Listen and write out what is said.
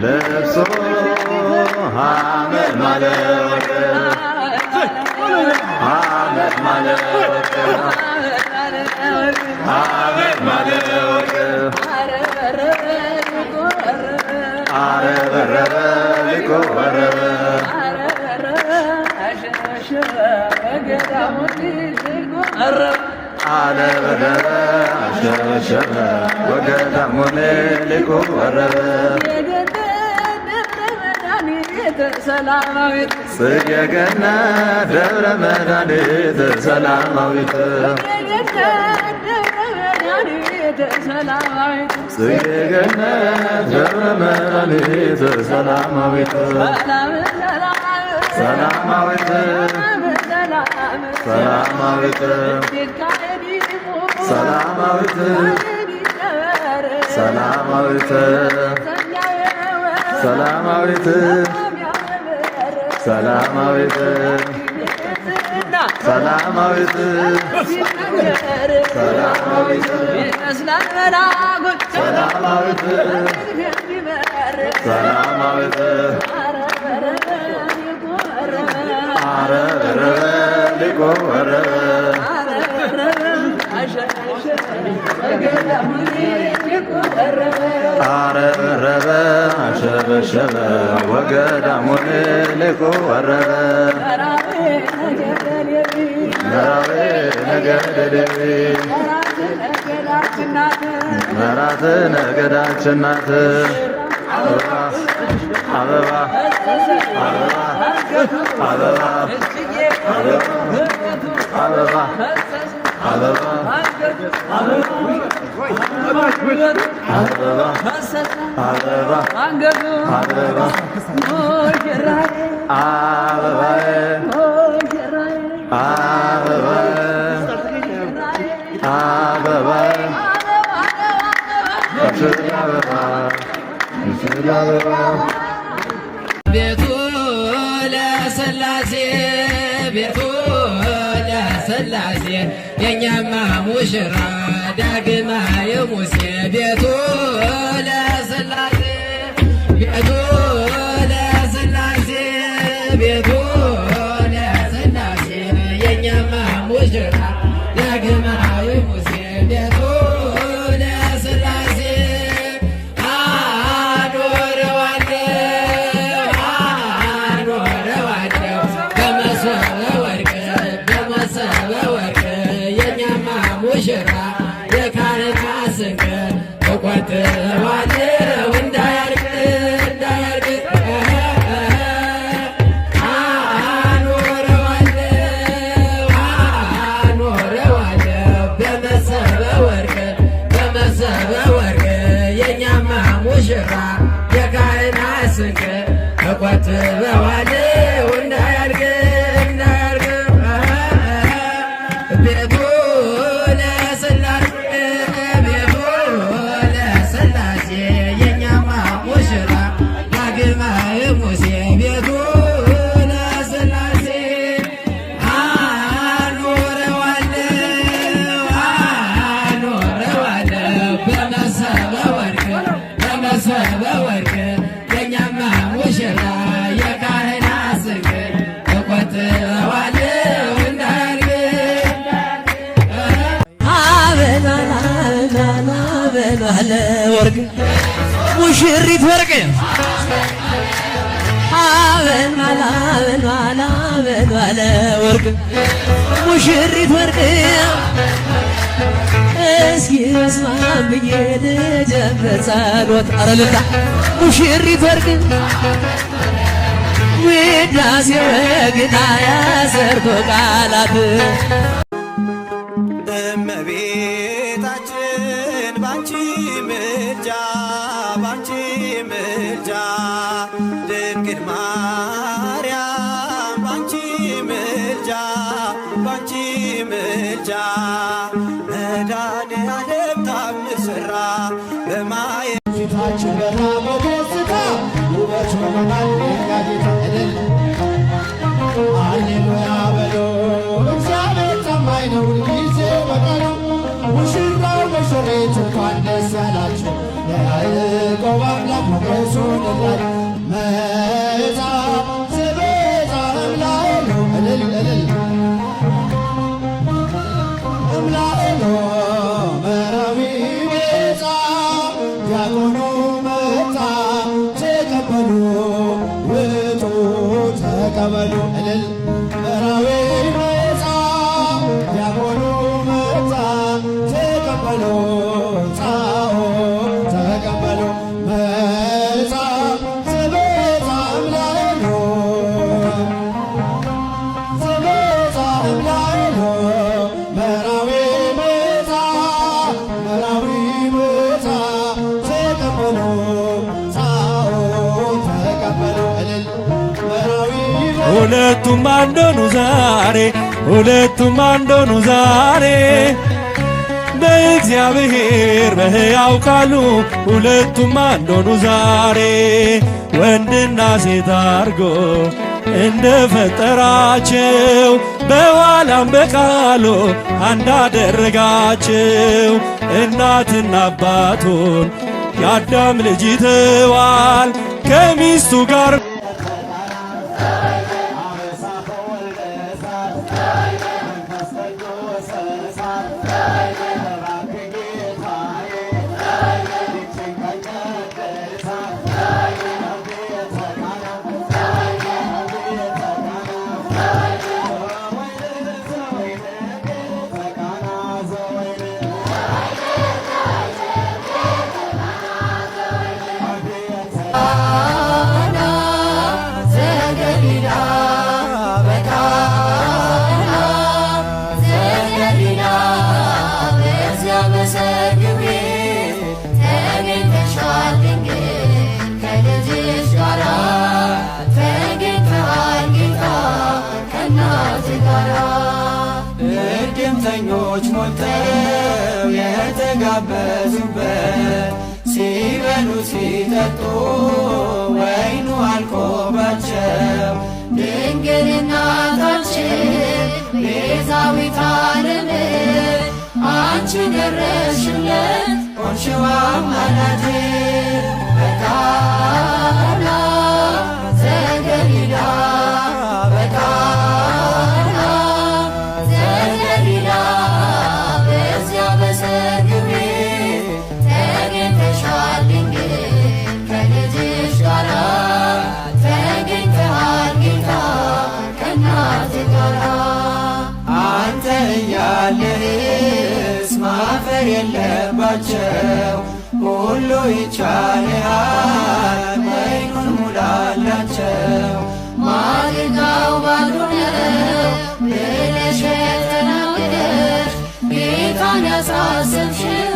ለብሶ ሐመድ ማለወቅ ሐመድ ማለወቅ ሐመድ ማለወቅ አረበረበ ልቆ ወረበ አለበረበ አሸበሸበ ወገዳሙን ልቆ ወረበ ሰላማዊት ጽጌ ገነት ደብረ መድኃኒት ሰላማዊት ጽጌ ገነት ደብረ መድኃኒት ሰላማዊት ሰላማዊት ሰላማዊት ሰላማዊት ሰላማዊት ሰላማዊት ሰላማዊት ሰላማዊት ሰላማዊት ሰላማዊት ሰላማዊት አረበረበ ልቆ ወረበ አረበረበ አሸበሸበ ወገዳሙን ልቆ ወረበ መራዌ ነገደ ሌዊ መራት ነገዳችን ናት አበባ አበባ አበባ አበባ አበባ አበባ አበባ አበባዬ አበባዬ ቤቱ ለሥላሴ ቤቱ ለሥላሴ የኛማ ሙሽራ ዳግማዊ ሙሴ ቤቱ ለሥላሴ ቤቱ ለሥላሴ ቤቱ ለሥላሴ የኛማ ሙሽራ ዳግማዊ ሙሴ ቤቱ ለሥላሴ አኖረዋለሁ በመሶበ ወርቅ የኛማ ሙሽራ የካህናት ስንቅ እቆጥበዋለሁ እንዳያልቅ አኖረዋለሁ በመሶበ ወርቅ የኛማ ሙሽራ የካህናት ስንቅ እቆጥበዋለሁ እንዳያልቅ ቤቱ ለሥላሴ ቤቱ ለሥላሴ የኛማ ሙሽራ ዳግማዊ ሙሴ ቤቱ ለሥላሴ አኖረዋለሁ በመሶበ ወርቅ የኛማ ሙሽራ የካህናት ስንቅ እቆጥበዋለሁ እንዳያልቅ ወርቅ ሙሽሪት ወርቅ አበል ወርቅ ሙሽሪት ወርቅ እስኪ እስማን ብዬ ልጀምር ጸሎት አረልታ ሙሽሪት ወርቅ ውዳሴ ወግና ያሰርቶ ቃላት እመቤታችን ባንቺ ምልጃ ድንግል ማርያም ባንቺ ምልጃ መድኃኔዓለም ታምር ሠራ በማየት ፊታችን በራ በደስታ ውበት ሆኖናል የእኛ ጌታ ሃሌሉያ በሎ እግዚአብሔር ታማኝ ነው ጊዜ ደስ ያላችሁ የያዕቆብ አምላክ ሞገሱንላል መዛ ስቤዛ እምላኤሎ እልል እልል እምላኤሎ መራዊ ቤዛ ዲያቆኑ መጣ ተቀበሉ ውጡ ተቀበሉ እልል መራዊ ቤዛ ዲያቆኑ መጣ ተቀበሉ ጻኦ ተቀበሉ መዛ ስቤዛ እምላኤሎ ስቤዛ እምላኤሎ መራዊ ቤዛ መራዊ ቤዛ ተቀበሉ ጻኦ ተቀበሉ እልል መራዊ ሁለቱም አንዶኑ ዛሬ ሁለቱም አንዶኑ ዛሬ በእግዚአብሔር በሕያው ቃሉ ሁለቱም አንዶኑ ዛሬ ወንድና ሴት አርጎ እንደ ፈጠራቸው በኋላም በቃሉ አንድ አደረጋቸው። እናትና አባቱን የአዳም ልጅ ይተዋል ከሚስቱ ጋር እድምተኞች ሞልተው የተጋበዙበት ሲበሉ ሲጠጡ ወይኑ አልቆባቸው ድንግል እናታችን ቤዛዊተ ዓለም አንቺ ደረስሽለት ሆንሽው አማላጅ በቃና ዘገሊላ በቃና ዘገሊላ በዚያ በሰርግ ቤት ተገኝተሻል ድንግል ከልጅሽ ጋራ ተገኝተሃል ጌታ ከእናትህ ጋራ አንተ እያለህስ ማፈር የለባቸው ሁሉ ይቻልሃል ወይኑን ሙላላቸው ማድጋው ባዶ ነው ብለሽ ተናግረሽ ጌታን ያሳሰብሽው